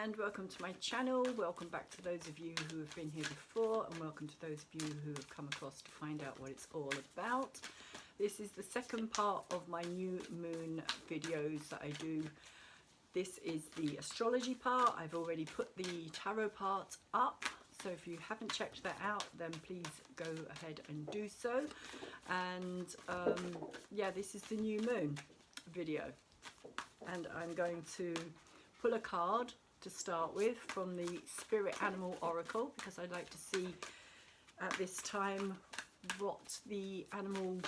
and welcome to my channel. Welcome back to those of you who have been here before, and welcome to those of you who have come across to find out what it's all about. This is the second part of my new moon videos that I do. This is the astrology part. I've already put the tarot part up, so if you haven't checked that out, then please go ahead and do so. And yeah, this is the new moon video, and I'm going to pull a card to start with from the Spirit Animal Oracle, because I'd like to see at this time what the animal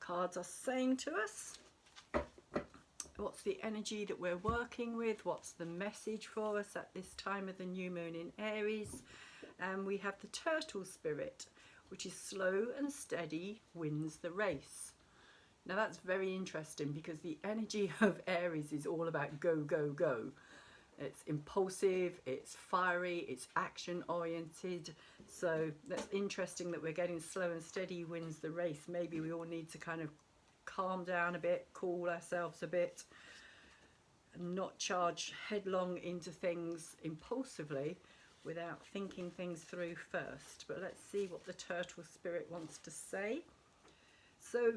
cards are saying to us. What's the energy that we're working with? What's the message for us at this time of the new moon in Aries? And we have the Turtle Spirit, which is slow and steady wins the race. Now that's very interesting, because the energy of Aries is all about go, go, go. It's impulsive, it's fiery, it's action oriented. So that's interesting that we're getting slow and steady wins the race. Maybe we all need to kind of calm down a bit, cool ourselves a bit, and not charge headlong into things impulsively without thinking things through first. But let's see what the Turtle Spirit wants to say. So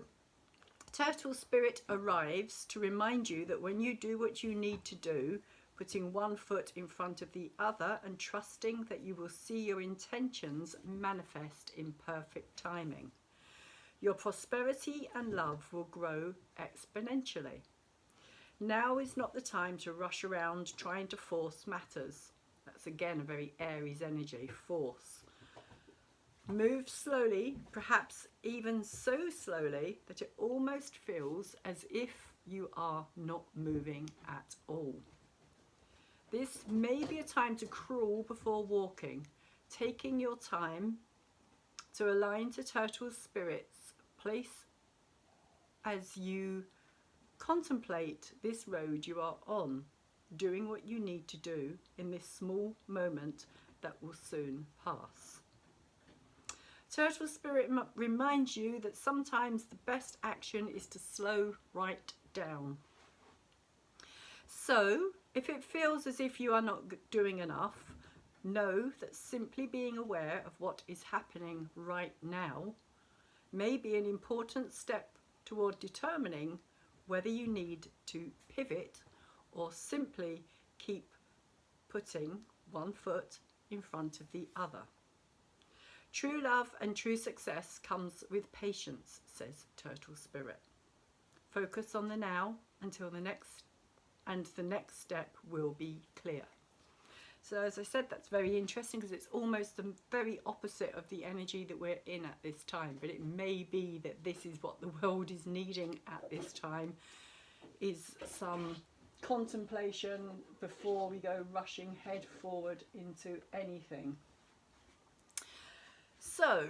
Turtle Spirit arrives to remind you that when you do what you need to do, putting one foot in front of the other and trusting that you will see your intentions manifest in perfect timing, your prosperity and love will grow exponentially. Now is not the time to rush around trying to force matters. That's again a very Aries energy, force. Move slowly, perhaps even so slowly that it almost feels as if you are not moving at all. This may be a time to crawl before walking, taking your time to align to Turtle Spirit's place as you contemplate this road you are on, doing what you need to do in this small moment that will soon pass. Turtle Spirit reminds you that sometimes the best action is to slow right down. So, if it feels as if you are not doing enough, know that simply being aware of what is happening right now may be an important step toward determining whether you need to pivot or simply keep putting one foot in front of the other. True love and true success comes with patience, says Turtle Spirit. Focus on the now until the next step will be clear. So as I said, that's very interesting, because it's almost the very opposite of the energy that we're in at this time. But it may be that this is what the world is needing at this time, is some contemplation before we go rushing head forward into anything. So,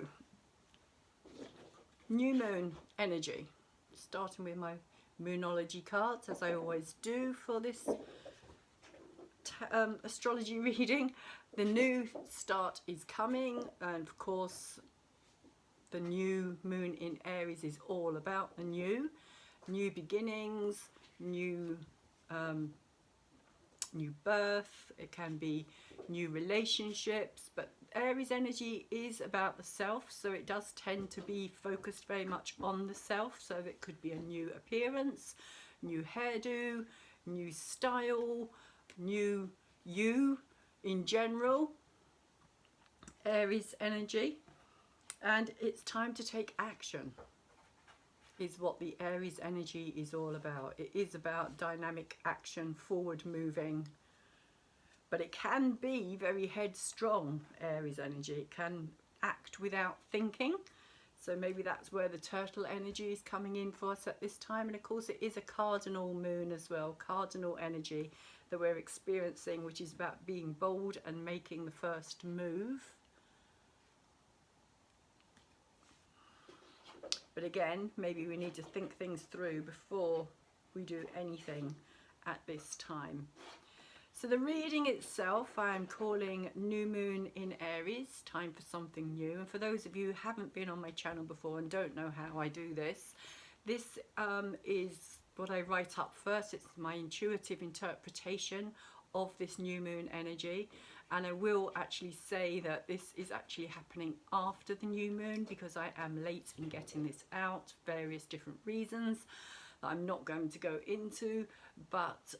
new moon energy, starting with my Moonology cards, as I always do for this astrology reading. The new start is coming, and of course the new moon in Aries is all about the new beginnings, new birth. It can be new relationships, but Aries energy is about the self, so it does tend to be focused very much on the self. So it could be a new appearance, new hairdo, new style, new you in general. Aries energy, and it's time to take action is what the Aries energy is all about. It is about dynamic action, forward moving, but it can be very headstrong. Aries energy, it can act without thinking, so maybe that's where the turtle energy is coming in for us at this time. And of course it is a cardinal moon as well, cardinal energy that we're experiencing, which is about being bold and making the first move. But again, maybe we need to think things through before we do anything at this time. So the reading itself, I'm calling New Moon in Aries, time for something new. And for those of you who haven't been on my channel before and don't know how I do this, this is what I write up first. It's my intuitive interpretation of this new moon energy. And I will actually say that this is actually happening after the new moon, because I am late in getting this out, various different reasons that I'm not going to go into, but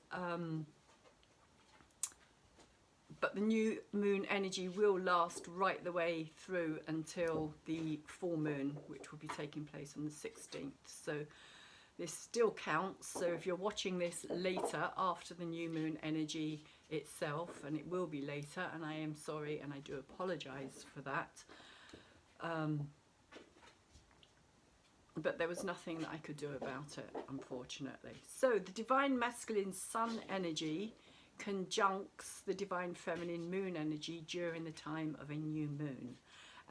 the new moon energy will last right the way through until the full moon, which will be taking place on the 16th. So this still counts. So if you're watching this later, after the new moon energy itself, and it will be later, and I am sorry and I do apologize for that, but there was nothing that I could do about it, unfortunately. So the divine masculine sun energy conjuncts the divine feminine moon energy during the time of a new moon.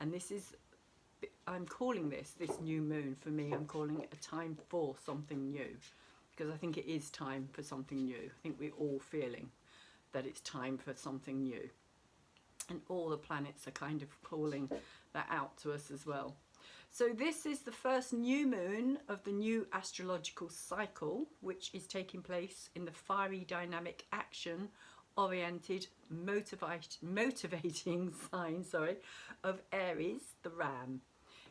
And this is, I'm calling this new moon, for me, I'm calling it a time for something new, because I think it is time for something new. I think we're all feeling that it's time for something new, and all the planets are kind of calling that out to us as well. So this is the first new moon of the new astrological cycle, which is taking place in the fiery dynamic action oriented motivating sign of Aries, the ram.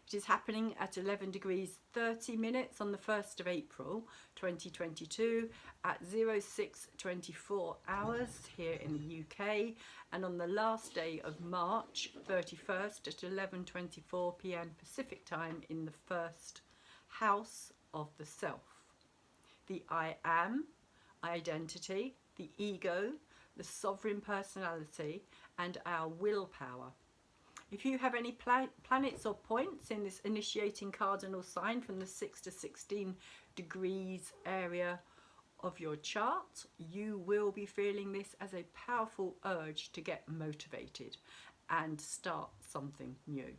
It is happening at 11 degrees 30 minutes on the 1st of April 2022 at 06:24 hours here in the UK, and on the last day of March 31st at 11:24 p.m. Pacific time in the first house of the self. The I am, identity, the ego, the sovereign personality, and our willpower. If you have any planets or points in this initiating cardinal sign from the 6 to 16 degrees area of your chart, you will be feeling this as a powerful urge to get motivated and start something new.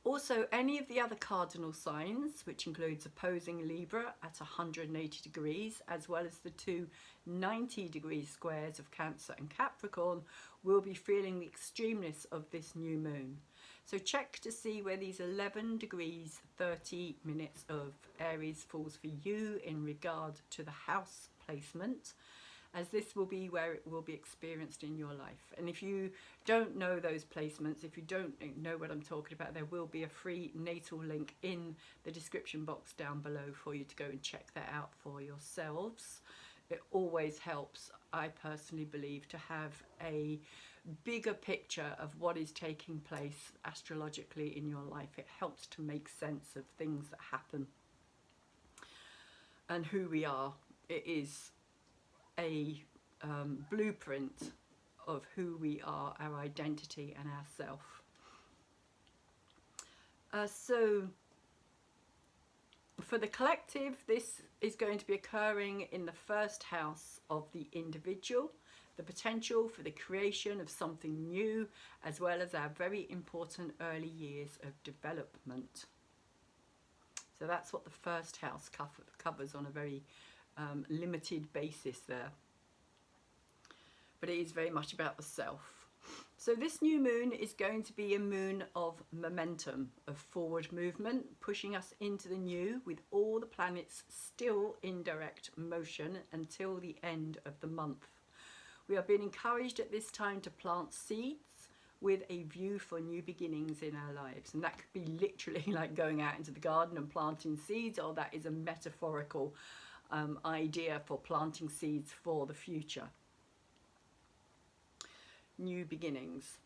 Also, any of the other cardinal signs, which includes opposing Libra at 180 degrees, as well as the two 90-degree squares of Cancer and Capricorn, will be feeling the extremeness of this new moon. So check to see where these 11 degrees 30 minutes of Aries falls for you in regard to the house placement, as this will be where it will be experienced in your life. And if you don't know those placements, if you don't know what I'm talking about, there will be a free natal link in the description box down below for you to go and check that out for yourselves. It always helps, I personally believe, to have a bigger picture of what is taking place astrologically in your life. It helps to make sense of things that happen and who we are. It is a blueprint of who we are, our identity and our self. So for the collective, this is going to be occurring in the first house of the individual, the potential for the creation of something new, as well as our very important early years of development. So that's what the first house covers on a very limited basis there. But it is very much about the self. So this new moon is going to be a moon of momentum, of forward movement, pushing us into the new, with all the planets still in direct motion until the end of the month. We are being encouraged at this time to plant seeds with a view for new beginnings in our lives. And that could be literally like going out into the garden and planting seeds, or that is a metaphorical idea for planting seeds for the future. New beginnings.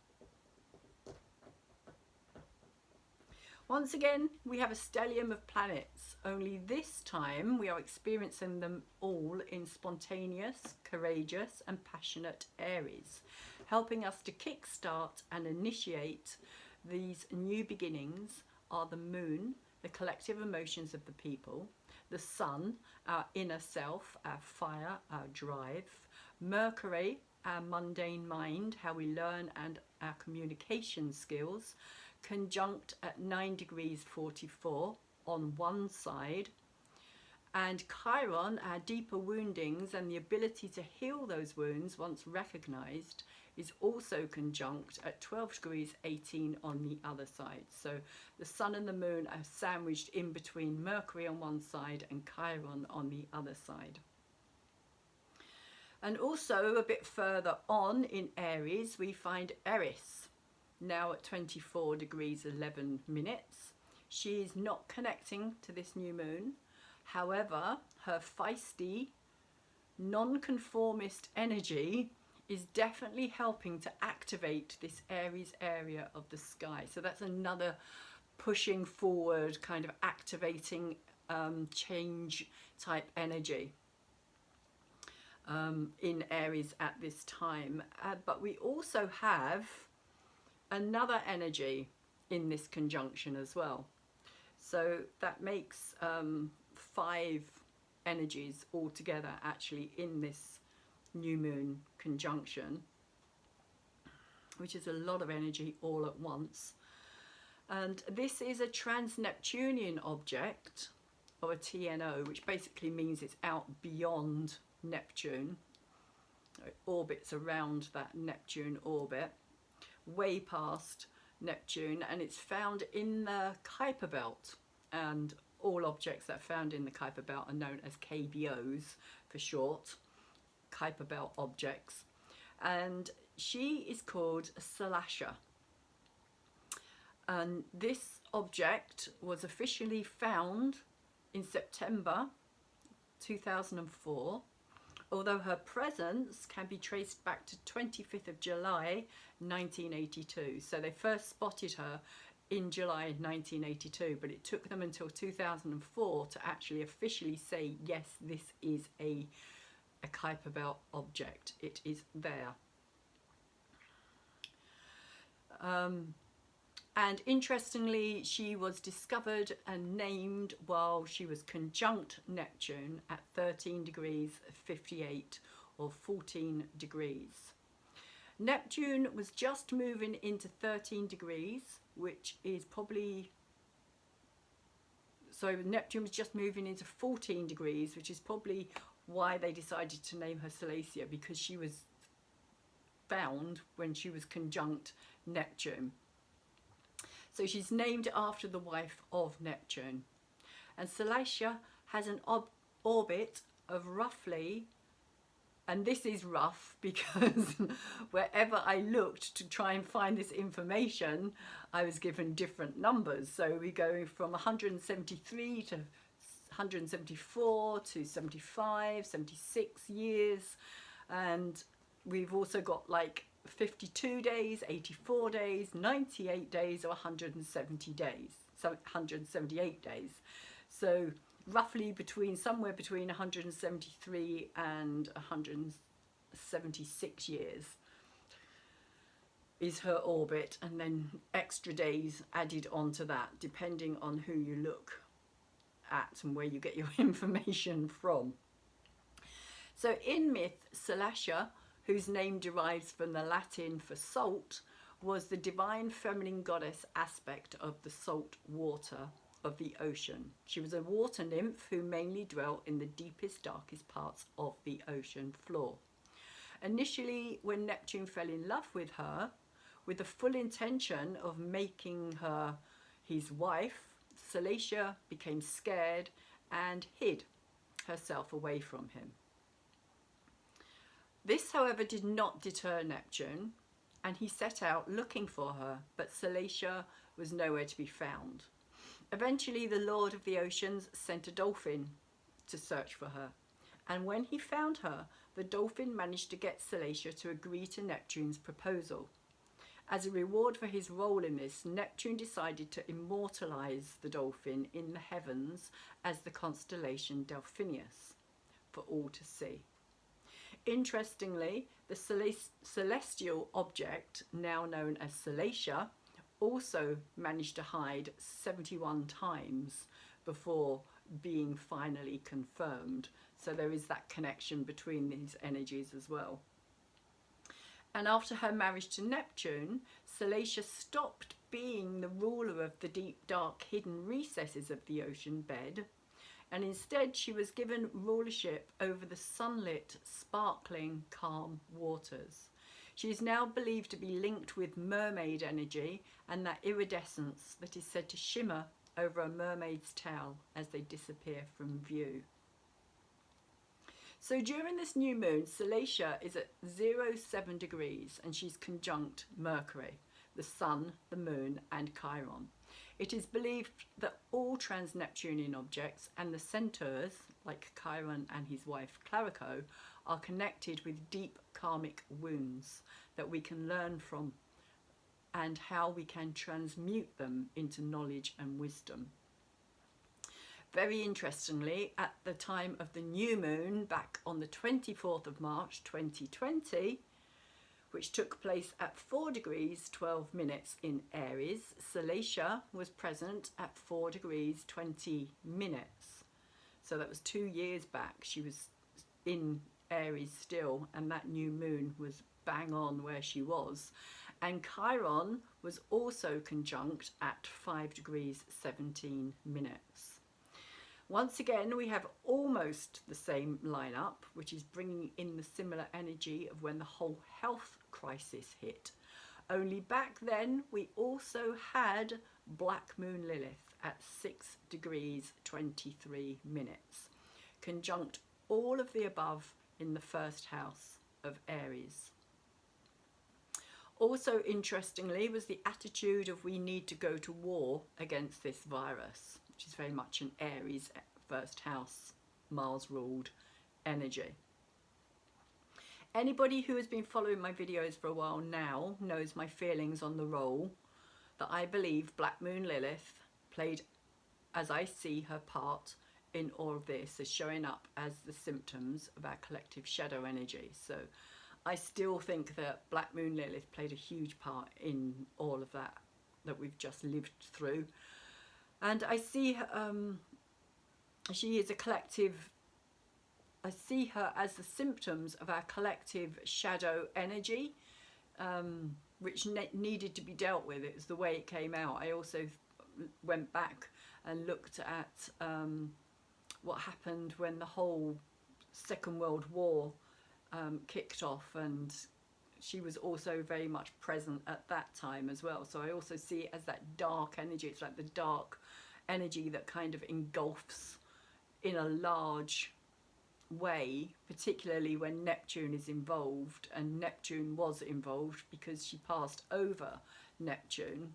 Once again, we have a stellium of planets, only this time we are experiencing them all in spontaneous, courageous and passionate Aries, helping us to kickstart and initiate these new beginnings are the moon, the collective emotions of the people, the sun, our inner self, our fire, our drive, Mercury, our mundane mind, how we learn, and our communication skills, conjunct at 9 degrees 44 on one side, and Chiron, our deeper woundings and the ability to heal those wounds once recognized, is also conjunct at 12 degrees 18 on the other side. So the sun and the moon are sandwiched in between Mercury on one side and Chiron on the other side. And also a bit further on in Aries, we find Eris, now at 24 degrees 11 minutes. She is not connecting to this new moon. However, her feisty, non-conformist energy is definitely helping to activate this Aries area of the sky. So that's another pushing forward, kind of activating change type energy in Aries at this time. But we also have another energy in this conjunction as well. So that makes 5 energies altogether actually in this new moon conjunction, which is a lot of energy all at once. And this is a trans-Neptunian object, or a TNO, which basically means it's out beyond Neptune. It orbits around that Neptune orbit, way past Neptune, and it's found in the Kuiper belt, and all objects that are found in the Kuiper belt are known as KBOs for short, Kuiper belt objects. And she is called Salasha, and this object was officially found in September 2004, although her presence can be traced back to 25th of July 1982. So they first spotted her in July 1982, but it took them until 2004 to actually officially say, yes, this is a Kuiper belt object. It is there. And interestingly, she was discovered and named while she was conjunct Neptune at 13 degrees 58 or 14 degrees. Neptune was just moving into 13 degrees, which is probably, so Neptune was just moving into 14 degrees, which is probably why they decided to name her Salasha, because she was found when she was conjunct Neptune. So she's named after the wife of Neptune. And Salasha has an orbit of roughly, and this is rough because wherever I looked to try and find this information, I was given different numbers. So we go from 173 to 174 to 75, 76 years. And we've also got like 52 days, 84 days, 98 days, or 170 days, so 178 days. So roughly somewhere between 173 and 176 years is her orbit, and then extra days added onto that, depending on who you look at and where you get your information from. So in myth, Salasha, whose name derives from the Latin for salt, was the divine feminine goddess aspect of the salt water of the ocean. She was a water nymph who mainly dwelt in the deepest, darkest parts of the ocean floor. Initially, when Neptune fell in love with her, with the full intention of making her his wife, Salasha became scared and hid herself away from him. This, however, did not deter Neptune, and he set out looking for her, but Salasha was nowhere to be found. Eventually, the Lord of the Oceans sent a dolphin to search for her, and when he found her, the dolphin managed to get Salasha to agree to Neptune's proposal. As a reward for his role in this, Neptune decided to immortalize the dolphin in the heavens as the constellation Delphinius for all to see. Interestingly, the celestial object, now known as Salasha, also managed to hide 71 times before being finally confirmed. So there is that connection between these energies as well. And after her marriage to Neptune, Salasha stopped being the ruler of the deep, dark, hidden recesses of the ocean bed, and instead she was given rulership over the sunlit, sparkling, calm waters. She is now believed to be linked with mermaid energy and that iridescence that is said to shimmer over a mermaid's tail as they disappear from view. So during this new moon, Salacia is at 07 degrees and she's conjunct Mercury, the Sun, the Moon and Chiron. It is believed that all trans-Neptunian objects and the centaurs, like Chiron and his wife Clarico, are connected with deep karmic wounds that we can learn from and how we can transmute them into knowledge and wisdom. Very interestingly, at the time of the new moon back on the 24th of March 2020, which took place at 4 degrees 12 minutes in Aries, Salacia was present at 4 degrees 20 minutes. So that was 2 years back. She was in Aries still, and that new moon was bang on where she was. And Chiron was also conjunct at 5 degrees 17 minutes. Once again, we have almost the same lineup, which is bringing in the similar energy of when the whole health crisis hit. Only back then, we also had Black Moon Lilith at 6 degrees 23 minutes, conjunct all of the above in the first house of Aries. Also, interestingly, was the attitude of we need to go to war against this virus, which is very much an Aries first house, Mars ruled energy. Anybody who has been following my videos for a while now knows my feelings on the role that I believe Black Moon Lilith played, as I see her part in all of this, as showing up as the symptoms of our collective shadow energy. So I still think that Black Moon Lilith played a huge part in all of that we've just lived through. And I see she is a collective, I see her as the symptoms of our collective shadow energy, which needed to be dealt with. It was the way it came out. I also went back and looked at what happened when the whole Second World War kicked off, and she was also very much present at that time as well. So I also see it as that dark energy. It's like the dark energy that kind of engulfs in a large way, particularly when Neptune is involved, and Neptune was involved because she passed over Neptune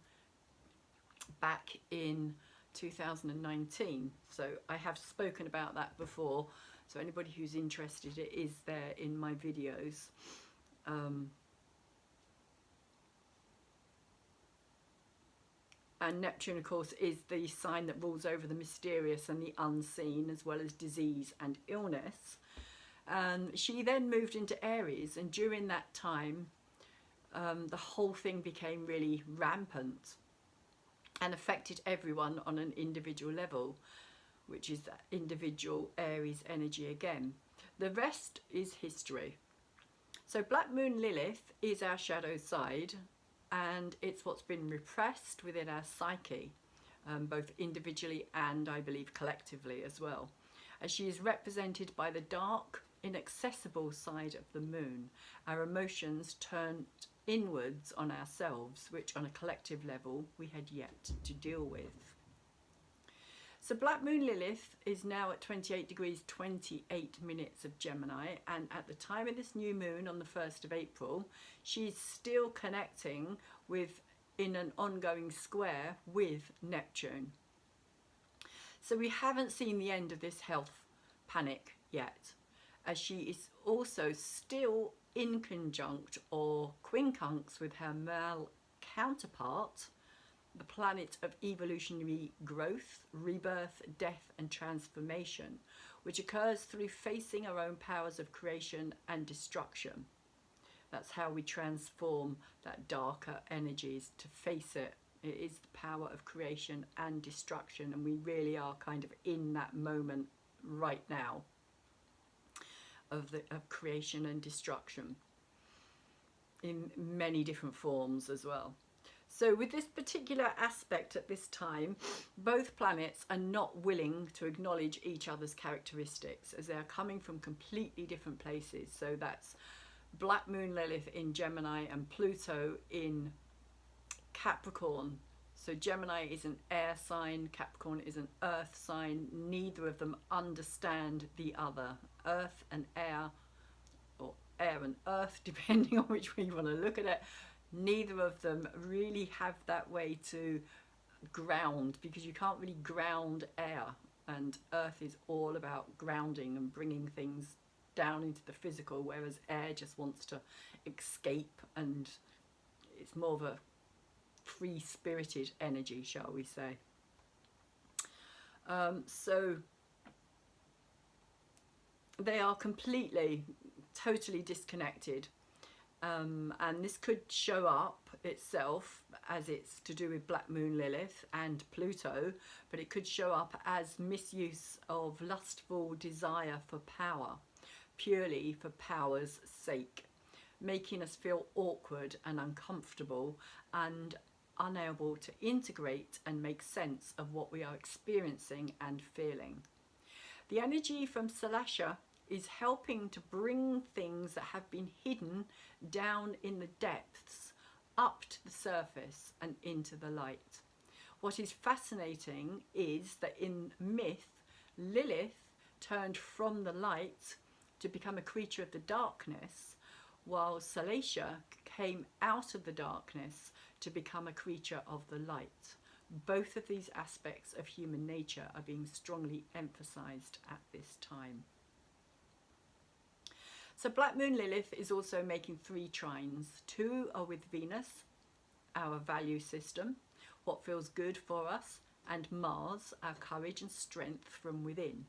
back in 2019. So I have spoken about that before, so anybody who's interested, it is there in my videos. And Neptune, of course, is the sign that rules over the mysterious and the unseen, as well as disease and illness. She then moved into Aries, and during that time, the whole thing became really rampant and affected everyone on an individual level, which is that individual Aries energy again. The rest is history. So Black Moon Lilith is our shadow side, and it's what's been repressed within our psyche, both individually and I believe collectively as well, as she is represented by the dark, inaccessible side of the moon, our emotions turned inwards on ourselves, which on a collective level we had yet to deal with. So Black Moon Lilith is now at 28 degrees 28 minutes of Gemini, and at the time of this new moon on the 1st of April, she's still connecting with, in an ongoing square with Neptune. So we haven't seen the end of this health panic yet, as she is also still in conjunct or quincunx with her male counterpart, the planet of evolutionary growth, rebirth, death and transformation, which occurs through facing our own powers of creation and destruction. That's how we transform that darker energies, to face it. It is the power of creation and destruction, and we really are kind of in that moment right now of creation and destruction in many different forms as well. So with this particular aspect at this time, both planets are not willing to acknowledge each other's characteristics, as they are coming from completely different places. So that's Black Moon Lilith in Gemini and Pluto in Capricorn. So Gemini is an air sign, Capricorn is an earth sign. Neither of them understand the other, earth and air, or air and earth, depending on which way you want to look at it, neither of them really have that way to ground, because you can't really ground air, and earth is all about grounding and bringing things down into the physical, whereas air just wants to escape, and it's more of a free-spirited energy, shall we say. So they are completely, totally disconnected, and this could show up itself as it's to do with Black Moon Lilith and Pluto, but it could show up as misuse of lustful desire for power, purely for power's sake, making us feel awkward and uncomfortable and unable to integrate and make sense of what we are experiencing and feeling. The energy from Salasha is helping to bring things that have been hidden down in the depths up to the surface and into the light. What is fascinating is that in myth, Lilith turned from the light to become a creature of the darkness, while Salasha came out of the darkness to become a creature of the light. Both of these aspects of human nature are being strongly emphasized at this time. So Black Moon Lilith is also making 3 trines. 2 are with Venus, our value system, what feels good for us, and Mars, our courage and strength from within.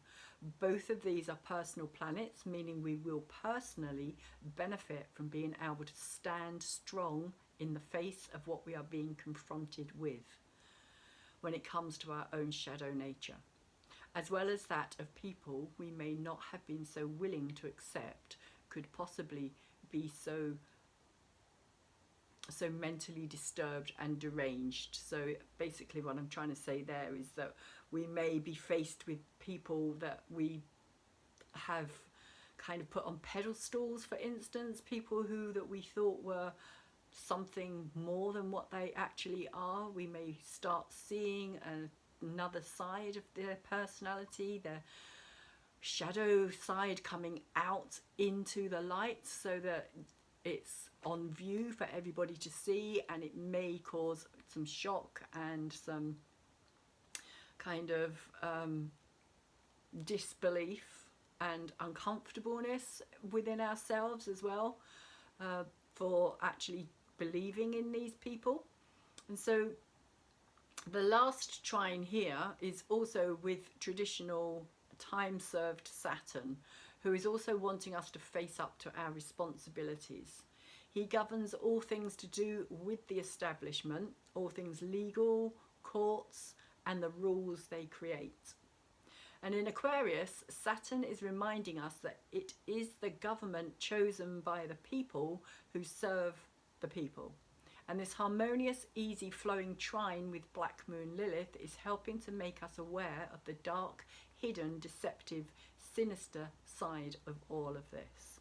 Both of these are personal planets, meaning we will personally benefit from being able to stand strong in the face of what we are being confronted with when it comes to our own shadow nature, as well as that of people we may not have been so willing to accept could possibly be so mentally disturbed and deranged. So basically what I'm trying to say there is that we may be faced with people that we have kind of put on pedestals, for instance, people that we thought were something more than what they actually are. We may start seeing another side of their personality, their shadow side coming out into the light, so that it's on view for everybody to see, and it may cause some shock and some kind of disbelief and uncomfortableness within ourselves as well, for actually believing in these people. And so the last trine here is also with traditional time-served Saturn, who is also wanting us to face up to our responsibilities. He governs all things to do with the establishment, all things legal, courts, and the rules they create. And in Aquarius, Saturn is reminding us that it is the government chosen by the people who serve the people. And this harmonious, easy flowing trine with Black Moon Lilith is helping to make us aware of the dark, hidden, deceptive, sinister side of all of this.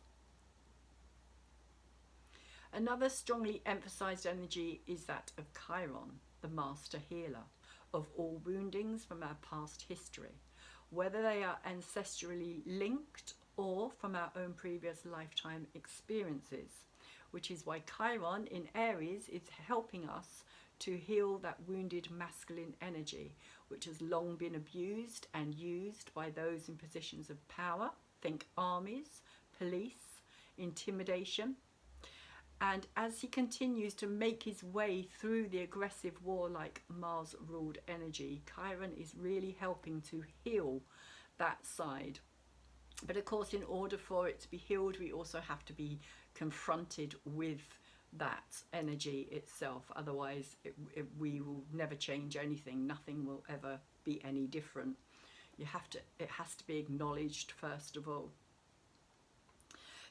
Another strongly emphasized energy is that of Chiron, the master healer of all woundings from our past history, whether they are ancestrally linked or from our own previous lifetime experiences, which is why Chiron in Aries is helping us to heal that wounded masculine energy, which has long been abused and used by those in positions of power. Think armies, police, intimidation. And as he continues to make his way through the aggressive, warlike, Mars-ruled energy, Chiron is really helping to heal that side. But of course, in order for it to be healed, we also have to be confronted with that energy itself. Otherwise, we will never change anything. Nothing will ever be any different. It has to be acknowledged first of all.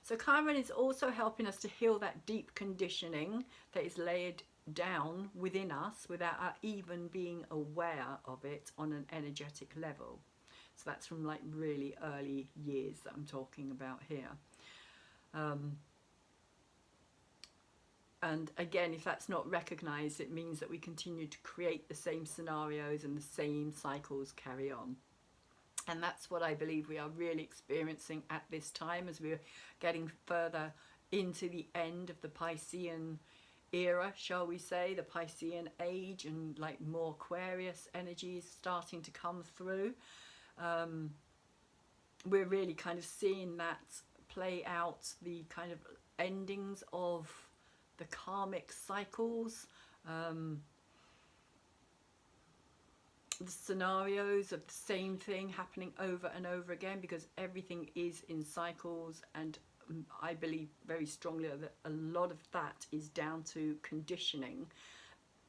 So Chiron is also helping us to heal that deep conditioning that is laid down within us without our even being aware of it on an energetic level. So that's from like really early years that I'm talking about here. And again, if that's not recognized, it means that we continue to create the same scenarios and the same cycles carry on. And that's what I believe we are really experiencing at this time, as we're getting further into the end of the Piscean era, shall we say, the Piscean age, and like more Aquarius energies starting to come through. We're really kind of seeing that play out, the kind of endings of the karmic cycles, the scenarios of the same thing happening over and over again, because everything is in cycles. And I believe very strongly that a lot of that is down to conditioning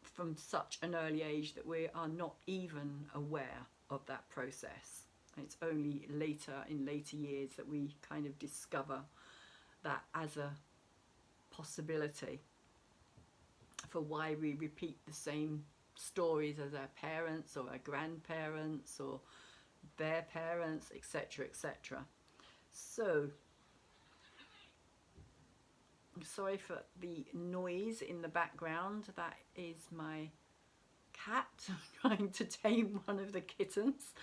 from such an early age that we are not even aware of that process. And it's only later, in later years, that we kind of discover that as a possibility for why we repeat the same stories as our parents or our grandparents or their parents, etc., etc. So, I'm sorry for the noise in the background. That is my cat trying to tame one of the kittens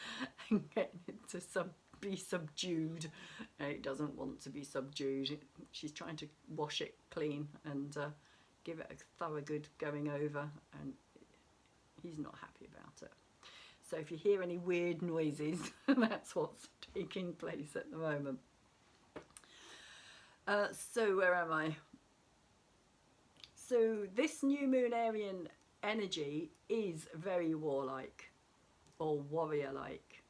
and get it to be subdued. It doesn't want to be subdued. She's trying to wash it clean and give it a thorough good going over, and he's not happy about it. So if you hear any weird noises, that's what's taking place at the moment. So where am I? So this new moon Aryan energy is very warlike or warrior-like.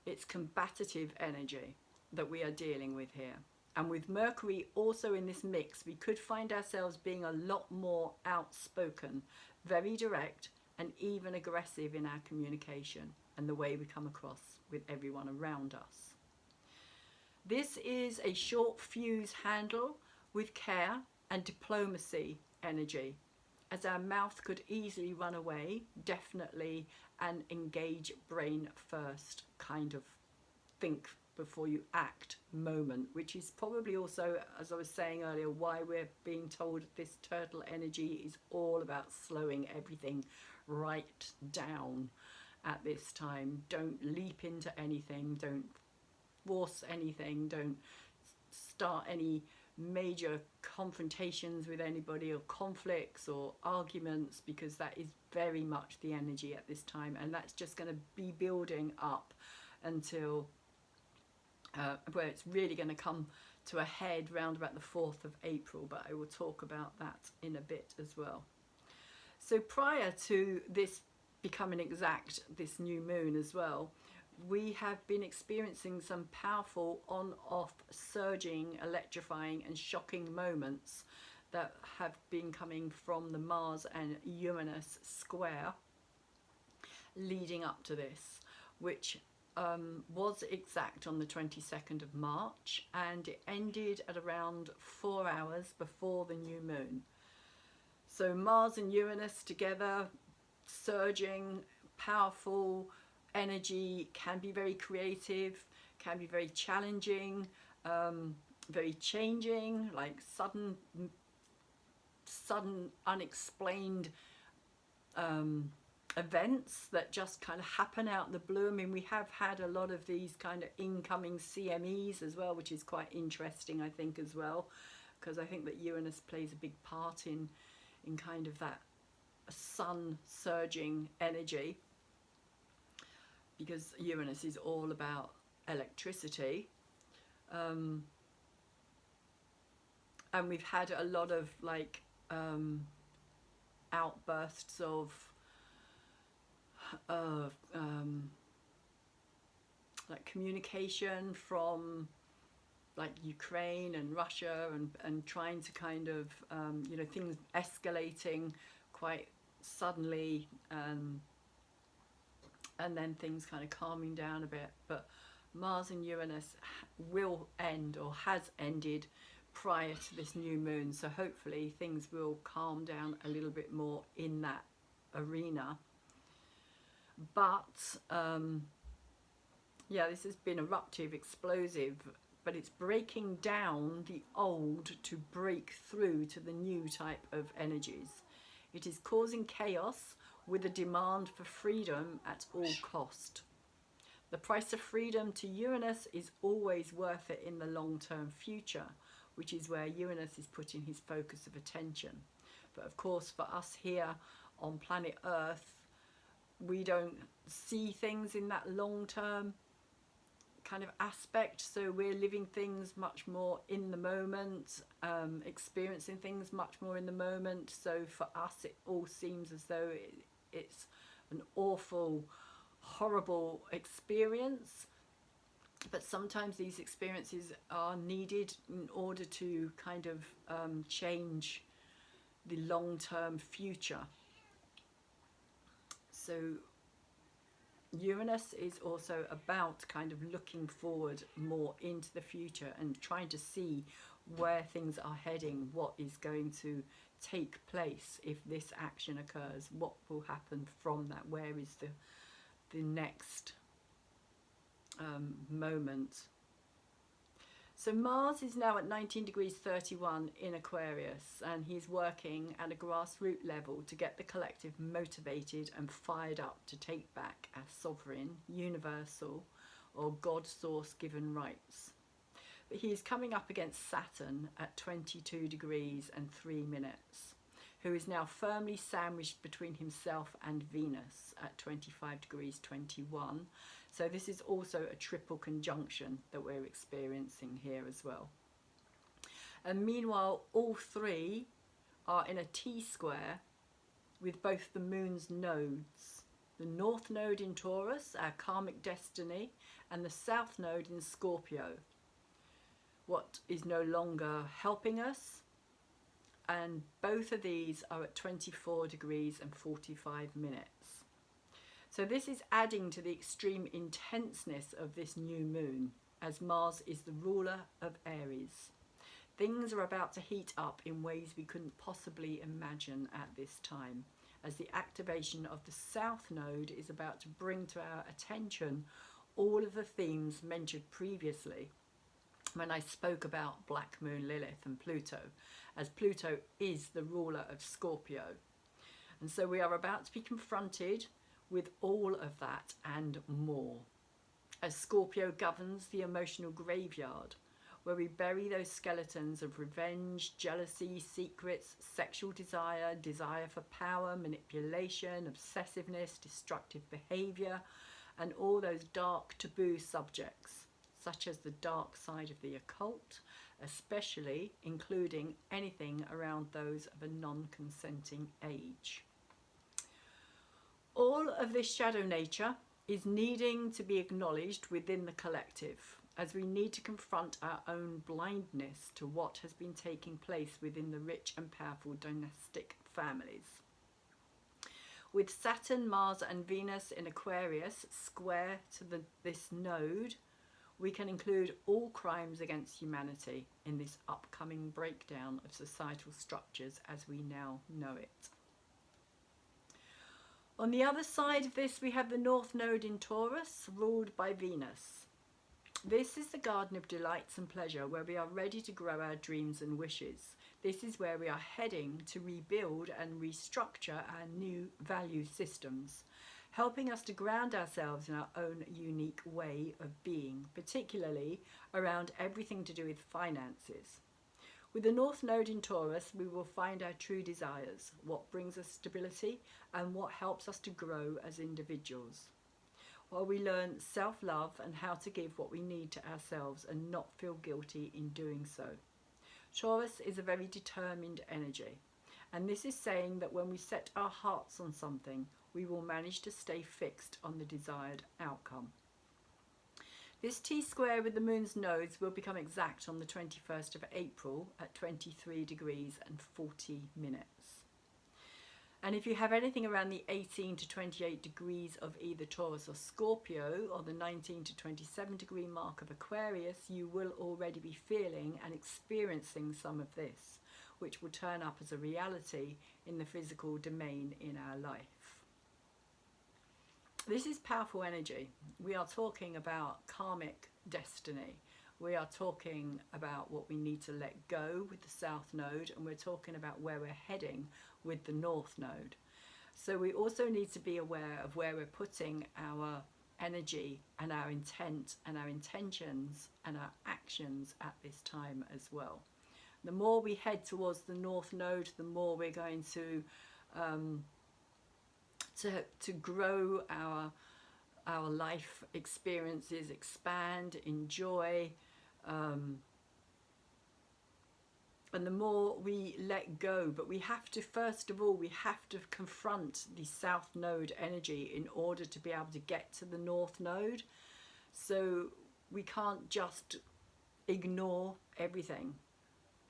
It's combative energy that we are dealing with here. And with Mercury also in this mix, we could find ourselves being a lot more outspoken, very direct, and even aggressive in our communication and the way we come across with everyone around us. This is a short fuse handle with care and diplomacy energy, as our mouth could easily run away, definitely an engage brain first kind of think before you act moment, which is probably also, as I was saying earlier, why we're being told this turtle energy is all about slowing everything right down at this time. Don't leap into anything, don't force anything, don't start any major confrontations with anybody or conflicts or arguments, because that is very much the energy at this time, and that's just going to be building up until where it's really going to come to a head round about the 4th of April, but I will talk about that in a bit as well. So prior to this becoming exact, this new moon as well, we have been experiencing some powerful on-off, surging, electrifying and shocking moments that have been coming from the Mars and Uranus square leading up to this, which was exact on the 22nd of March, and it ended at around 4 hours before the new moon. So Mars and Uranus together, surging, powerful energy, can be very creative, can be very challenging, very changing, like sudden unexplained events that just kind of happen out of the blue. I mean, we have had a lot of these kind of incoming CMEs as well, which is quite interesting, I think, as well, because I think that Uranus plays a big part in kind of that sun surging energy, because Uranus is all about electricity. And we've had a lot of like outbursts of like communication from like Ukraine and Russia, and trying to kind of you know, things escalating quite suddenly, and then things kind of calming down a bit. But Mars and Uranus will end, or has ended, prior to this new moon, so hopefully things will calm down a little bit more in that arena. But yeah, this has been eruptive, explosive, but it's breaking down the old to break through to the new type of energies. It is causing chaos with a demand for freedom at all cost. The price of freedom to Uranus is always worth it in the long-term future, which is where Uranus is putting his focus of attention. But of course, for us here on planet Earth, we don't see things in that long-term kind of aspect, so we're living things much more in the moment, experiencing things much more in the moment. So for us, it all seems as though it's an awful, horrible experience, but sometimes these experiences are needed in order to kind of change the long-term future. So Uranus is also about kind of looking forward more into the future and trying to see where things are heading, what is going to take place if this action occurs, what will happen from that, where is the next moment. So Mars is now at 19 degrees 31 in Aquarius, and he's working at a grassroots level to get the collective motivated and fired up to take back our sovereign, universal or God source given rights. But he is coming up against Saturn at 22 degrees and 3 minutes, who is now firmly sandwiched between himself and Venus at 25 degrees 21. So this is also a triple conjunction that we're experiencing here as well. And meanwhile, all three are in a T-square with both the moon's nodes. The north node in Taurus, our karmic destiny, and the south node in Scorpio, what is no longer helping us. And both of these are at 24 degrees and 45 minutes. So this is adding to the extreme intenseness of this new moon, as Mars is the ruler of Aries. Things are about to heat up in ways we couldn't possibly imagine at this time, as the activation of the South Node is about to bring to our attention all of the themes mentioned previously when I spoke about Black Moon Lilith and Pluto, as Pluto is the ruler of Scorpio. And so we are about to be confronted with all of that and more, as Scorpio governs the emotional graveyard, where we bury those skeletons of revenge, jealousy, secrets, sexual desire, desire for power, manipulation, obsessiveness, destructive behaviour, and all those dark taboo subjects, such as the dark side of the occult, especially including anything around those of a non-consenting age. All of this shadow nature is needing to be acknowledged within the collective, as we need to confront our own blindness to what has been taking place within the rich and powerful dynastic families. With Saturn, Mars and Venus in Aquarius square to this node, we can include all crimes against humanity in this upcoming breakdown of societal structures as we now know it. On the other side of this, we have the North Node in Taurus, ruled by Venus. This is the garden of delights and pleasure, where we are ready to grow our dreams and wishes. This is where we are heading to rebuild and restructure our new value systems, helping us to ground ourselves in our own unique way of being, particularly around everything to do with finances. With the North Node in Taurus, we will find our true desires, what brings us stability and what helps us to grow as individuals, while we learn self-love and how to give what we need to ourselves and not feel guilty in doing so. Taurus is a very determined energy, and this is saying that when we set our hearts on something, we will manage to stay fixed on the desired outcome. This T-square with the moon's nodes will become exact on the 21st of April at 23 degrees and 40 minutes. And if you have anything around the 18 to 28 degrees of either Taurus or Scorpio, or the 19 to 27 degree mark of Aquarius, you will already be feeling and experiencing some of this, which will turn up as a reality in the physical domain in our life. This is powerful energy. We are talking about karmic destiny. We are talking about what we need to let go with the South Node, and we're talking about where we're heading with the North Node. So we also need to be aware of where we're putting our energy and our intent and our intentions and our actions at this time as well. The more we head towards the North Node, the more we're going to grow our life experiences, expand, enjoy, and the more we let go. But we have to, first of all, we have to confront the South Node energy in order to be able to get to the North Node. So we can't just ignore everything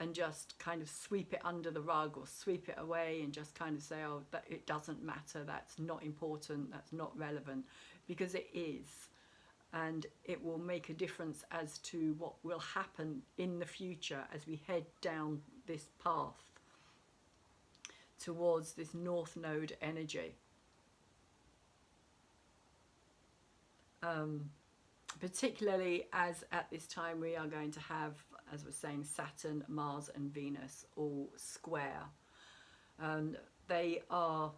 and just kind of sweep it under the rug or sweep it away and just kind of say, oh, that it doesn't matter, that's not important, that's not relevant, because it is. And it will make a difference as to what will happen in the future as we head down this path towards this North Node energy. Particularly as at this time we are going to have, as we're saying, Saturn, Mars and Venus all square. They are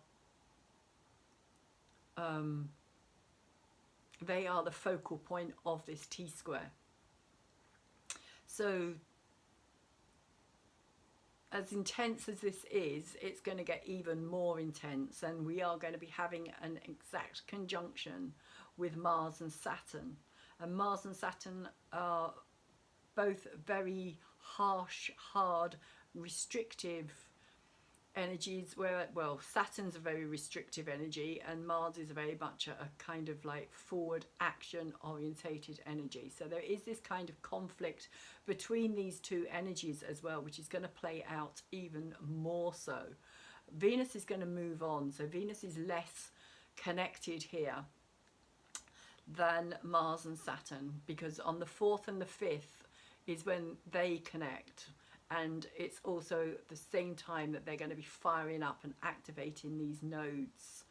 the focal point of this T-square. So as intense as this is, it's going to get even more intense, and we are going to be having an exact conjunction with Mars and Saturn. And Mars and Saturn are both very harsh, hard, restrictive energies, where, well, Saturn's a very restrictive energy and Mars is very much a kind of like forward action orientated energy. So there is this kind of conflict between these two energies as well, which is going to play out even more so. Venus is going to move on, so Venus is less connected here than Mars and Saturn, because on the 4th and the 5th is when they connect, and it's also the same time that they're going to be firing up and activating these nodes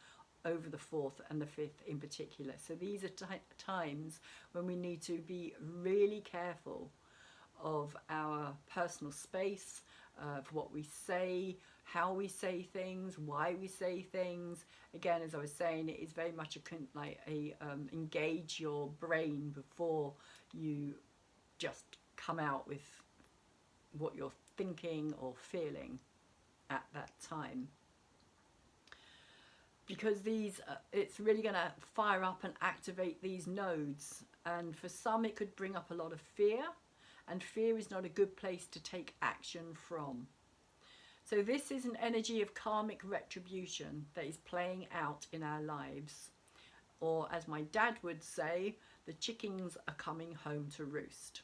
over the 4th and the 5th in particular. So these are times when we need to be really careful of our personal space, of what we say, how we say things, why we say things. Again, as I was saying, it is very much engage your brain before you just come out with what you're thinking or feeling at that time, because these it's really going to fire up and activate these nodes, and for some it could bring up a lot of fear, and fear is not a good place to take action from. So this is an energy of karmic retribution that is playing out in our lives, or as my dad would say, the chickens are coming home to roost.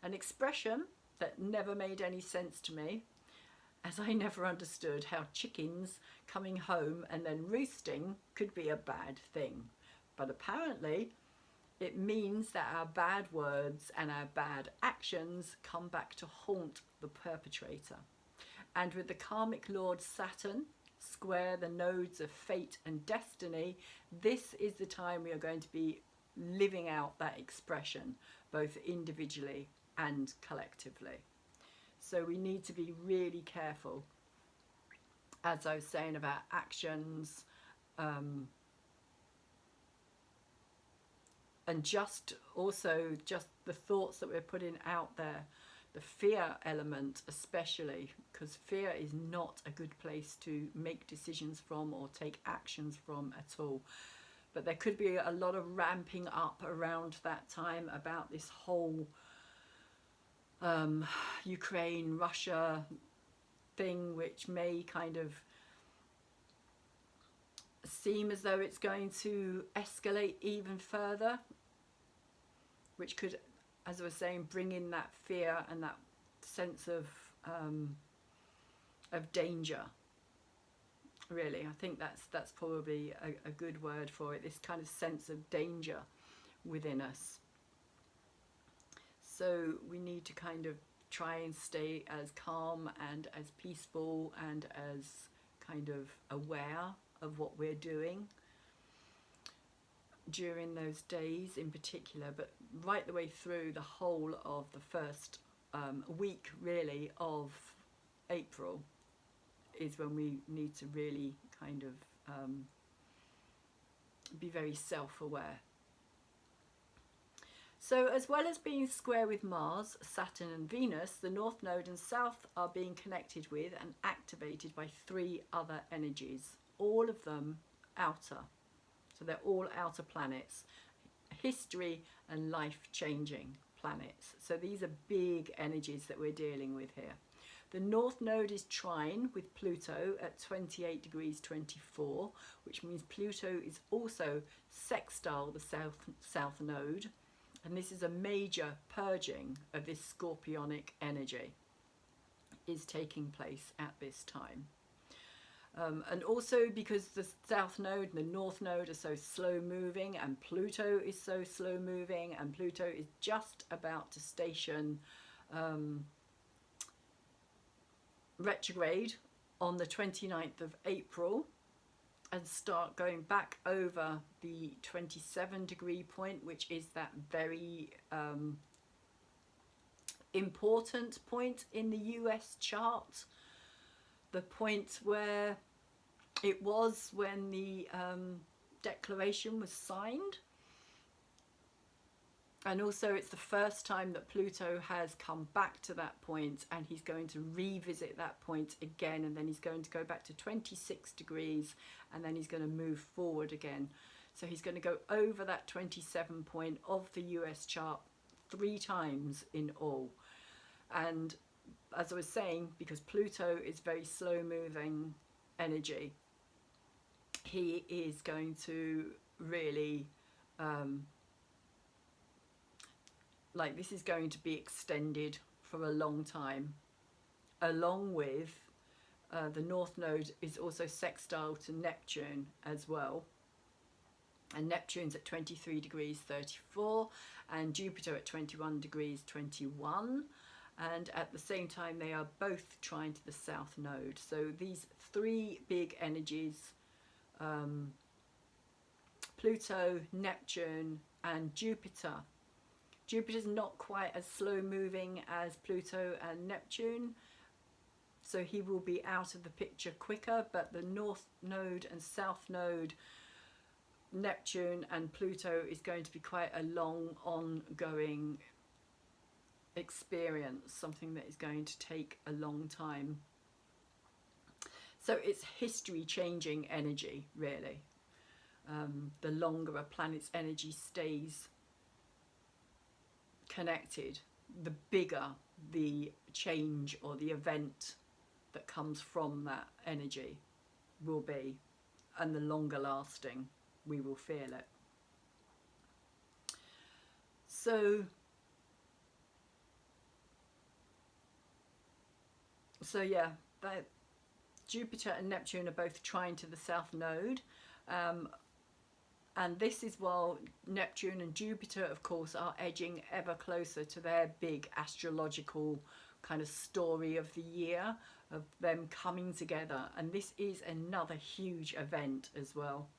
An expression that never made any sense to me, as I never understood how chickens coming home and then roosting could be a bad thing. But apparently it means that our bad words and our bad actions come back to haunt the perpetrator. And with the karmic lord Saturn square the nodes of fate and destiny, this is the time we are going to be living out that expression, both individually and collectively. So we need to be really careful, as I was saying, about actions, and just the thoughts that we're putting out there. The fear element especially, because fear is not a good place to make decisions from or take actions from at all. But there could be a lot of ramping up around that time about this whole Ukraine-Russia thing, which may kind of seem as though it's going to escalate even further, which could, as I was saying, bring in that fear and that sense of danger. Really, I think that's probably a good word for it, this kind of sense of danger within us. So we need to kind of try and stay as calm and as peaceful and as kind of aware of what we're doing during those days in particular, but right the way through the whole of the first week really of April is when we need to really kind of be very self-aware So as well as being square with Mars, Saturn and Venus, the North Node and South are being connected with and activated by 3 other energies, all of them outer. So they're all outer planets, history and life-changing planets. So these are big energies that we're dealing with here. The North Node is trine with Pluto at 28 degrees 24, which means Pluto is also sextile the South Node. And this is a major purging of this scorpionic energy is taking place at this time. And also because the South Node and the North Node are so slow moving, and Pluto is so slow moving, and Pluto is just about to station retrograde on the 29th of April and start going back over the 27 degree point, which is that very important point in the US chart, the point where it was when the declaration was signed. And also it's the first time that Pluto has come back to that point, and he's going to revisit that point again, and then he's going to go back to 26 degrees, and then he's going to move forward again. So he's going to go over that 27 point of the US chart 3 times in all. And as I was saying, because Pluto is very slow moving energy, he is going to really like, this is going to be extended for a long time, along with the North Node is also sextile to Neptune as well, and Neptune's at 23 degrees 34 and Jupiter at 21 degrees 21, and at the same time they are both trine to the South Node. So these 3 big energies, Pluto, Neptune and Jupiter. Jupiter's not quite as slow moving as Pluto and Neptune, so he will be out of the picture quicker, but the North Node and South Node, Neptune and Pluto, is going to be quite a long ongoing experience, something that is going to take a long time. So it's history changing energy, really. The longer a planet's energy stays connected, the bigger the change or the event that comes from that energy will be, and the longer lasting we will feel it. So yeah, that Jupiter and Neptune are both trine to the South Node, and this is while Neptune and Jupiter, of course, are edging ever closer to their big astrological kind of story of the year, of them coming together. And this is another huge event as well,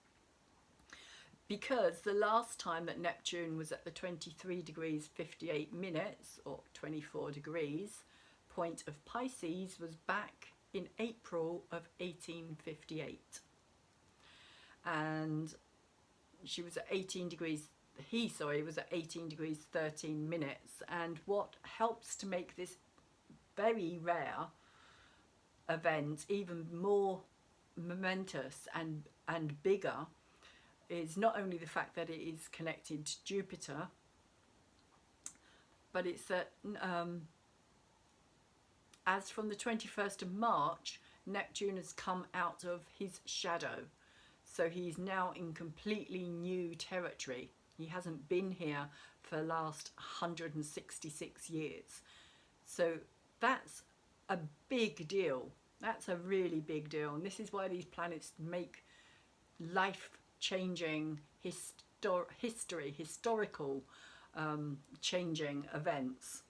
because the last time that Neptune was at the 23 degrees 58 minutes or 24 degrees point of Pisces was back in April of 1858, and she was at 18 degrees, he was at 18 degrees 13 minutes. And what helps to make this very rare event even more momentous and bigger is not only the fact that it is connected to Jupiter, but it's that as from the 21st of March, Neptune has come out of his shadow. So he's now in completely new territory. He hasn't been here for the last 166 years. So that's a big deal. That's a really big deal. And this is why these planets make life-changing historical changing events.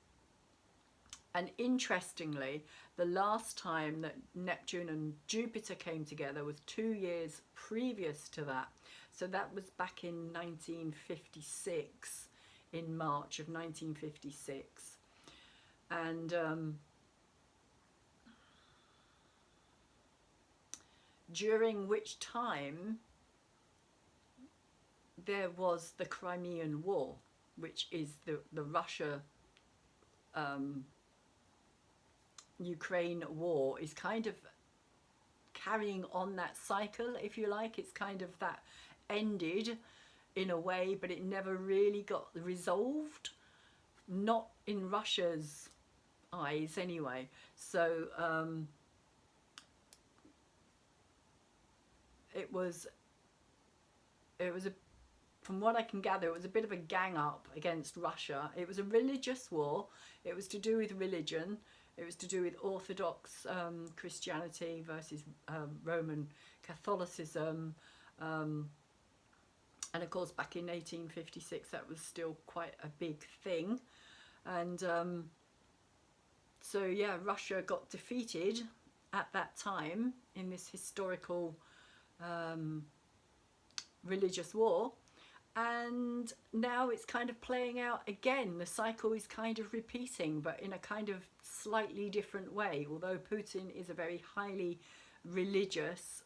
And interestingly, the last time that Neptune and Jupiter came together was 2 years previous to that. So that was back in 1956, in March of 1956. And during which time there was the Crimean War. which is the Russia Ukraine war, is kind of carrying on that cycle, if you like. It's kind of that ended in a way, but it never really got resolved, not in Russia's eyes anyway. So it was a, from what I can gather, it was a bit of a gang up against Russia. It was a religious war. It was to do with religion. It was to do with Orthodox Christianity versus Roman Catholicism. And of course, back in 1856, that was still quite a big thing. And so, yeah, Russia got defeated at that time in this historical religious war. And now it's kind of playing out again. The cycle is kind of repeating, but in a kind of slightly different way. Although Putin is a very highly religious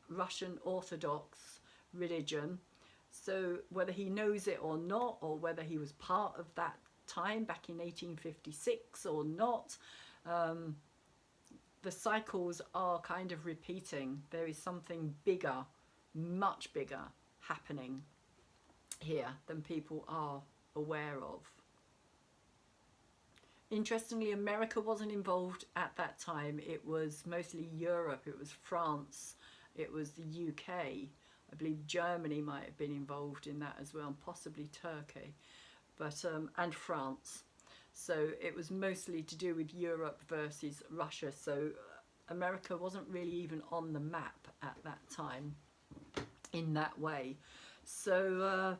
Russian Orthodox religion, so whether he knows it or not, or whether he was part of that time back in 1856 or not, the cycles are kind of repeating. There is something bigger, much bigger, happening here than people are aware of. Interestingly, America wasn't involved at that time. It was mostly Europe. It was France. It was the UK. I believe Germany might have been involved in that as well, and possibly Turkey, but and France. So it was mostly to do with Europe versus Russia. So America wasn't really even on the map at that time in that way. So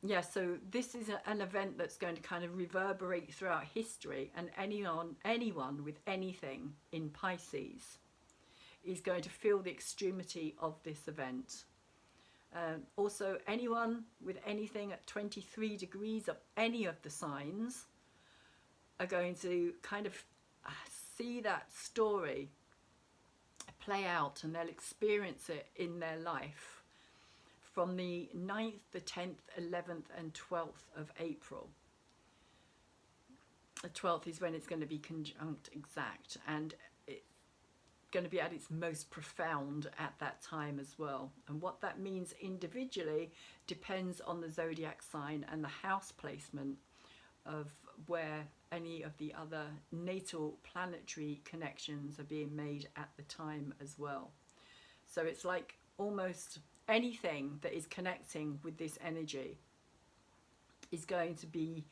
yeah, so this is an event that's going to kind of reverberate throughout history, and anyone with anything in Pisces is going to feel the extremity of this event. Also, anyone with anything at 23 degrees of any of the signs are going to kind of see that story play out, and they'll experience it in their life from the 9th, the 10th, 11th and 12th of April. The 12th is when it's going to be conjunct exact, and it's going to be at its most profound at that time as well. And what that means individually depends on the zodiac sign and the house placement of where any of the other natal planetary connections are being made at the time as well. So it's like almost anything that is connecting with this energy is going to be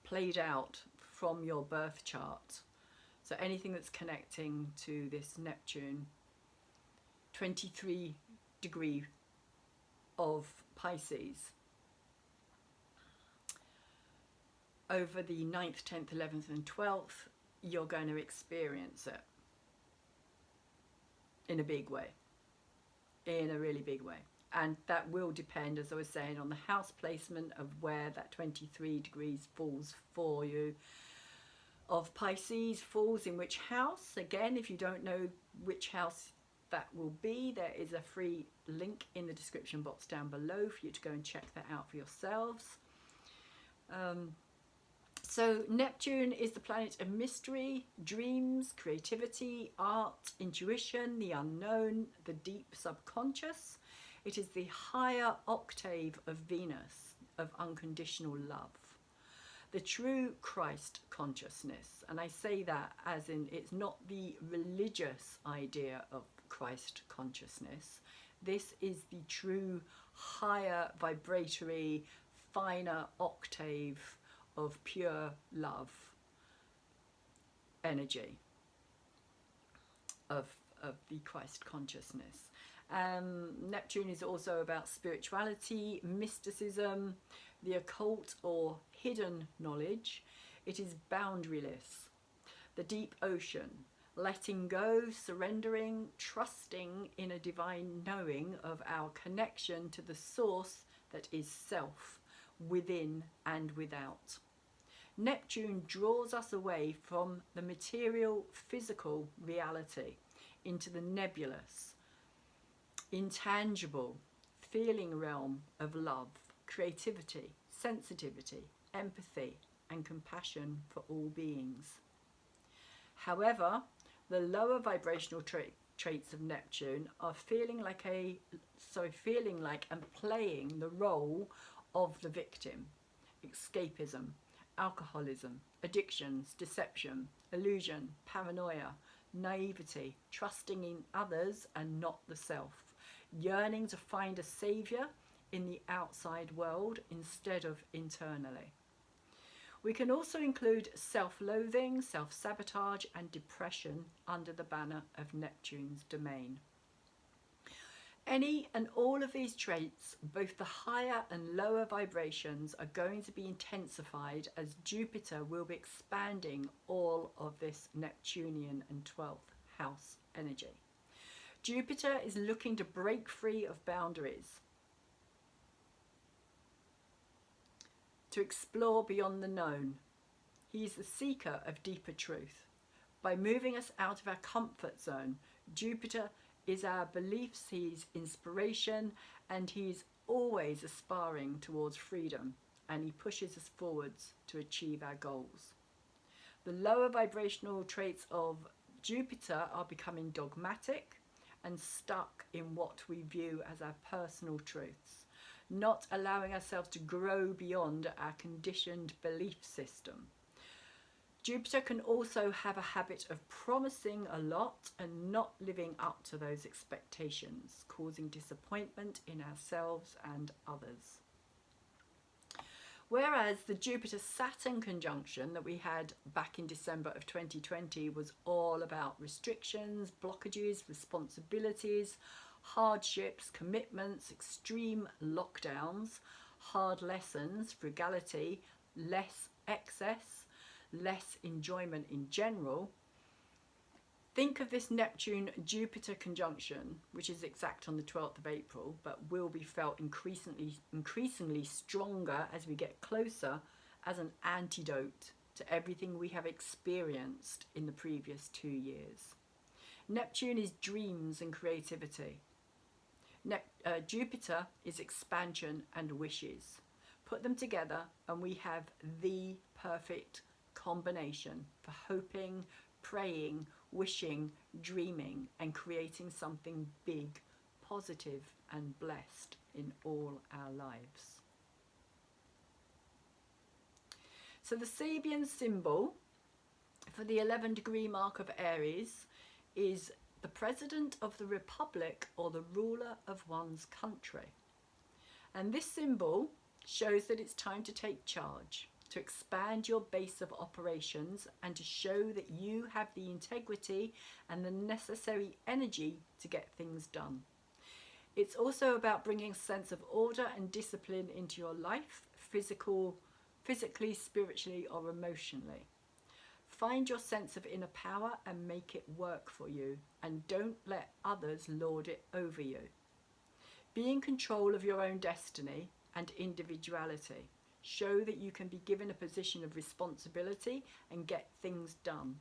played out from your birth chart. So anything that's connecting to this Neptune, 23 degree of Pisces, over the 9th, 10th, 11th and 12th, you're going to experience it in a big way, in a really big way. And that will depend, as I was saying, on the house placement of where that 23 degrees falls for you. Of Pisces falls in which house. Again, if you don't know which house that will be, there is a free link in the description box down below for you to go and check that out for yourselves. So Neptune is the planet of mystery, dreams, creativity, art, intuition, the unknown, the deep subconscious. It is the higher octave of Venus, of unconditional love. The true Christ consciousness, and I say that as in it's not the religious idea of Christ consciousness. This is the true higher vibratory, finer octave of pure love energy of the Christ consciousness. Neptune is also about spirituality, mysticism, the occult or hidden knowledge. It is boundaryless, the deep ocean, letting go, surrendering, trusting in a divine knowing of our connection to the source that is self, within and without. Neptune draws us away from the material, physical reality into the nebulous, intangible, feeling realm of love, creativity, sensitivity, empathy, and compassion for all beings. However, the lower vibrational traits of Neptune are feeling like and playing the role of the victim. Escapism, alcoholism, addictions, deception, illusion, paranoia, naivety, trusting in others and not the self, yearning to find a saviour in the outside world instead of internally. We can also include self-loathing, self-sabotage and depression under the banner of Neptune's domain. Any and all of these traits, both the higher and lower vibrations, are going to be intensified as Jupiter will be expanding all of this Neptunian and 12th house energy. Jupiter is looking to break free of boundaries, to explore beyond the known. He is the seeker of deeper truth. By moving us out of our comfort zone, Jupiter is our beliefs, he's inspiration, and he's always aspiring towards freedom, and he pushes us forwards to achieve our goals. The lower vibrational traits of Jupiter are becoming dogmatic and stuck in what we view as our personal truths, not allowing ourselves to grow beyond our conditioned belief system. Jupiter can also have a habit of promising a lot and not living up to those expectations, causing disappointment in ourselves and others. Whereas the Jupiter-Saturn conjunction that we had back in December of 2020 was all about restrictions, blockages, responsibilities, hardships, commitments, extreme lockdowns, hard lessons, frugality, less excess, less enjoyment in general. Think of this Neptune-Jupiter conjunction, which is exact on the 12th of April, but will be felt increasingly stronger as we get closer, as an antidote to everything we have experienced in the previous 2 years. Neptune is dreams and creativity. Jupiter is expansion and wishes. Put them together and we have the perfect combination for hoping, praying, wishing, dreaming, and creating something big, positive, and blessed in all our lives. So the Sabian symbol for the 11-degree mark of Aries is the President of the Republic or the ruler of one's country. And this symbol shows that it's time to take charge, to expand your base of operations, and to show that you have the integrity and the necessary energy to get things done. It's also about bringing a sense of order and discipline into your life, physically, spiritually, or emotionally. Find your sense of inner power and make it work for you, and don't let others lord it over you. Be in control of your own destiny and individuality. Show that you can be given a position of responsibility and get things done.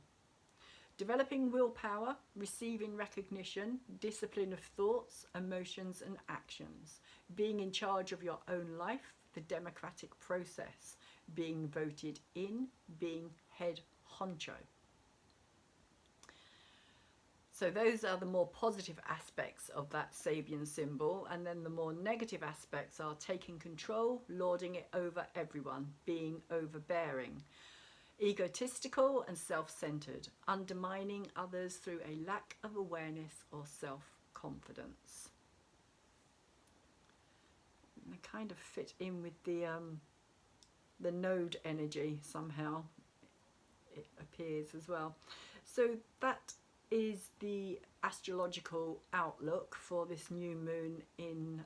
Developing willpower, receiving recognition, discipline of thoughts, emotions and actions. Being in charge of your own life, the democratic process. Being voted in, being head honcho. So those are the more positive aspects of that Sabian symbol, and then the more negative aspects are taking control, lording it over everyone, being overbearing, egotistical and self-centered, undermining others through a lack of awareness or self-confidence. They kind of fit in with the node energy somehow, it appears as well. So that is the astrological outlook for this new moon in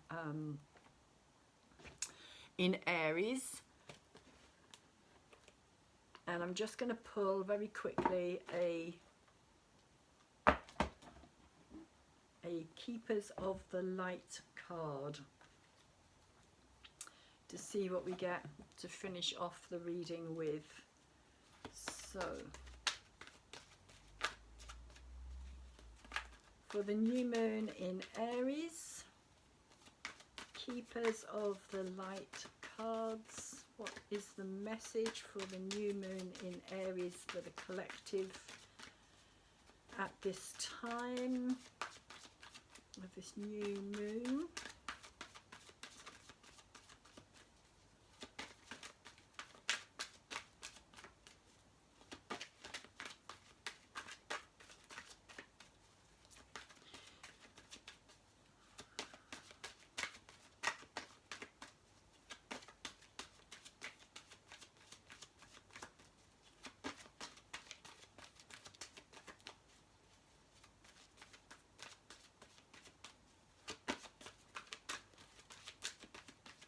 Aries. And I'm just going to pull very quickly a Keepers of the Light card to see what we get to finish off the reading with. So for the new moon in Aries, keepers of the light cards. What is the message for the new moon in Aries for the collective at this time of this new moon?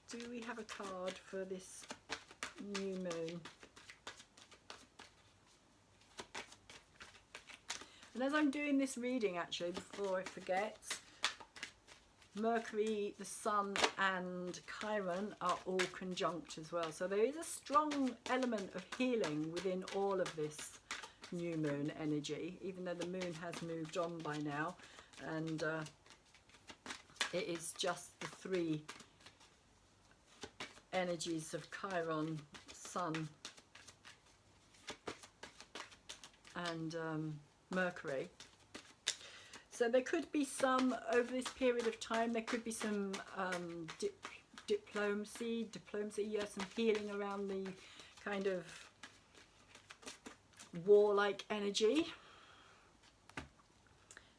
Do we have a card for this new moon? And as I'm doing this reading, actually, before I forget, Mercury, the Sun and Chiron are all conjunct as well. So there is a strong element of healing within all of this new moon energy, even though the moon has moved on by now. And it is just the three energies of Chiron, Sun and Mercury. So there could be some, over this period of time, there could be some diplomacy, yes, some healing around the kind of warlike energy.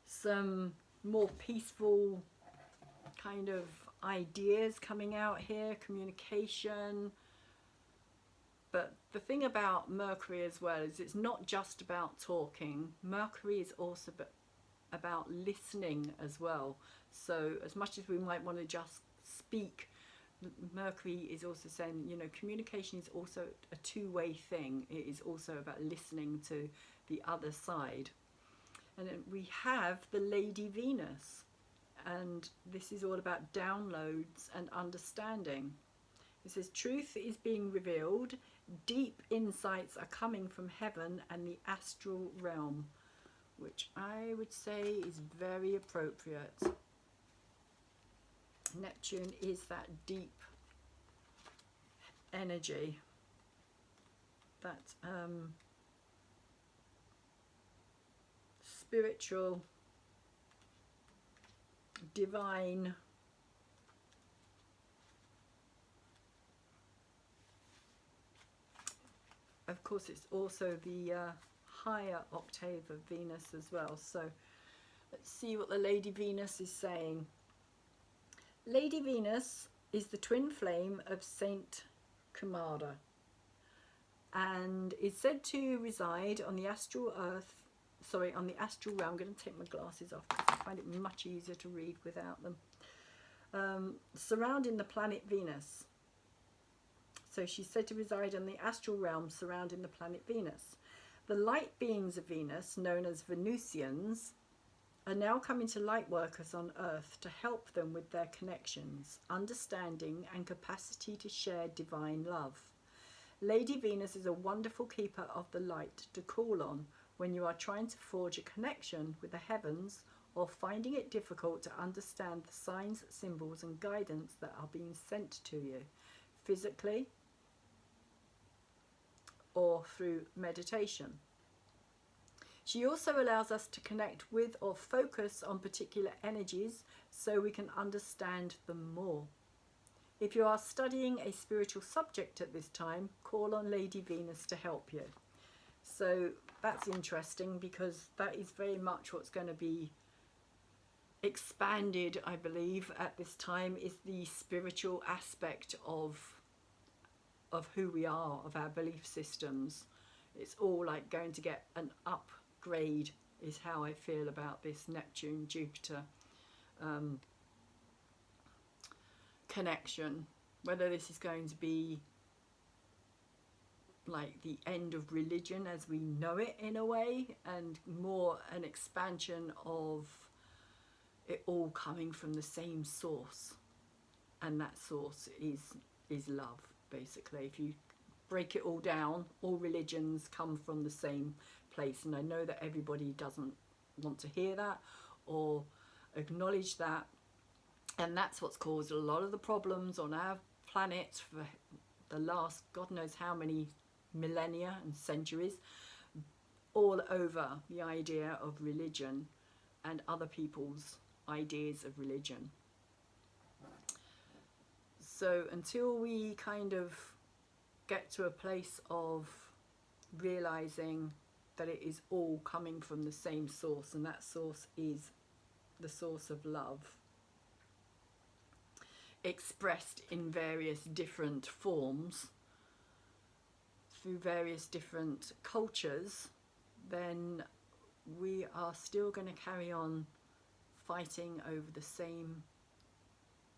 Some more peaceful kind of ideas coming out here, communication. But the thing about Mercury as well is it's not just about talking. Mercury is also about listening as well. So as much as we might want to just speak, Mercury is also saying, you know, communication is also a two-way thing. It is also about listening to the other side. And then we have the Lady Venus. And this is all about downloads and understanding. It says truth is being revealed, deep insights are coming from heaven and the astral realm, which I would say is very appropriate. Neptune is that deep energy, that spiritual, divine, of course it's also the higher octave of Venus as well. So let's see what the Lady Venus is saying. Lady Venus is the twin flame of Saint Kumara and is said to reside on the astral earth, sorry, on the astral realm. I'm going to take my glasses off because I find it much easier to read without them. Surrounding the planet Venus. So she's said to reside on the astral realm surrounding the planet Venus. The light beings of Venus, known as Venusians, are now coming to light workers on Earth to help them with their connections, understanding and capacity to share divine love. Lady Venus is a wonderful keeper of the light to call on when you are trying to forge a connection with the heavens or finding it difficult to understand the signs, symbols and guidance that are being sent to you, physically or through meditation. She also allows us to connect with or focus on particular energies so we can understand them more. If you are studying a spiritual subject at this time, call on Lady Venus to help you. So that's interesting because that is very much what's going to be expanded, I believe, at this time, is the spiritual aspect of who we are, of our belief systems. It's all like going to get an upgrade, is how I feel about this Neptune Jupiter connection. Whether this is going to be like the end of religion as we know it in a way, and more an expansion of it all coming from the same source, and that source is love. Basically, if you break it all down, all religions come from the same place, and I know that everybody doesn't want to hear that or acknowledge that, And that's what's caused a lot of the problems on our planet for the last God knows how many millennia and centuries, all over the idea of religion and other people's ideas of religion. So until we kind of get to a place of realizing that it is all coming from the same source, and that source is the source of love, expressed in various different forms through various different cultures, then we are still going to carry on fighting over the same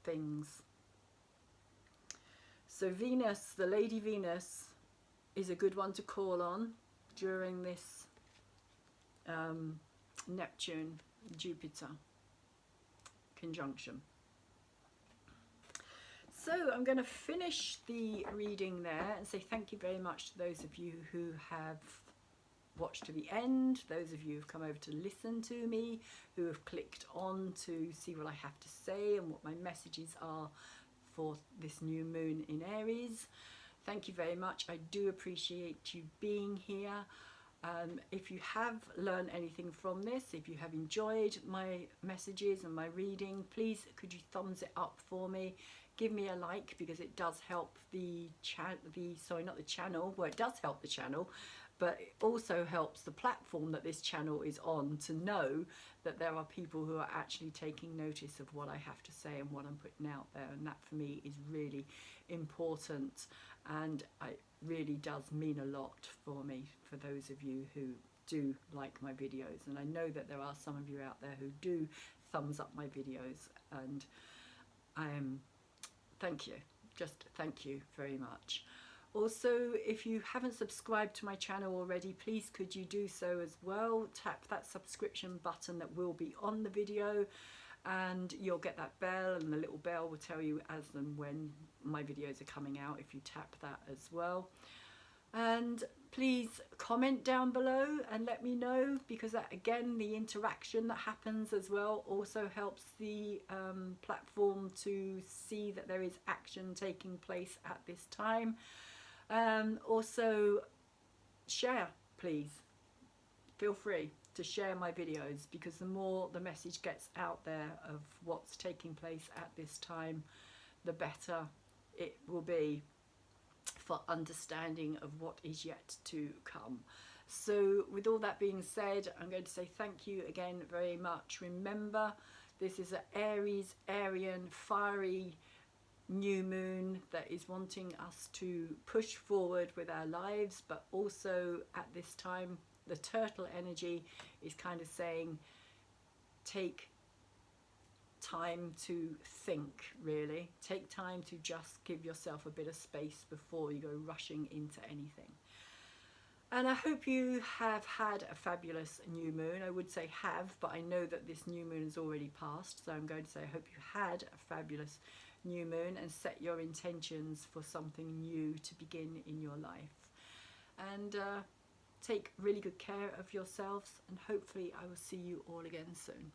things. So Venus, the Lady Venus, is a good one to call on during this Neptune Jupiter conjunction. So I'm going to finish the reading there and say thank you very much to those of you who have watched to the end, those of you who've come over to listen to me, who have clicked on to see what I have to say and what my messages are for this new moon in Aries. Thank you very much. I do appreciate you being here. If you have learned anything from this, if you have enjoyed my messages and my reading, please could you thumbs it up for me. Give me a like, because it does help the channel, well, it does help the channel, but it also helps the platform that this channel is on to know that there are people who are actually taking notice of what I have to say and what I'm putting out there, and that for me is really important, and it really does mean a lot for me, for those of you who do like my videos. And I know that there are some of you out there who do thumbs up my videos, and thank you, just thank you very much. Also, if you haven't subscribed to my channel already, please could you do so as well. Tap that subscription button that will be on the video, and you'll get that bell, and the little bell will tell you as and when my videos are coming out if you tap that as well. And please comment down below and let me know, because that, again, the interaction that happens as well also helps the platform to see that there is action taking place at this time. Also share, please, feel free to share my videos, because the more the message gets out there of what's taking place at this time, the better it will be for understanding of what is yet to come. So with all that being said, I'm going to say thank you again very much. Remember, this is an Aries, Arian, fiery new moon that is wanting us to push forward with our lives, but also at this time the turtle energy is kind of saying take time to think, really. Take time to just give yourself a bit of space before you go rushing into anything. And I hope you have had a fabulous new moon. I would say have, but I know that this new moon has already passed, so I'm going to say I hope you had a fabulous new moon, and set your intentions for something new to begin in your life. And take really good care of yourselves, and hopefully I will see you all again soon.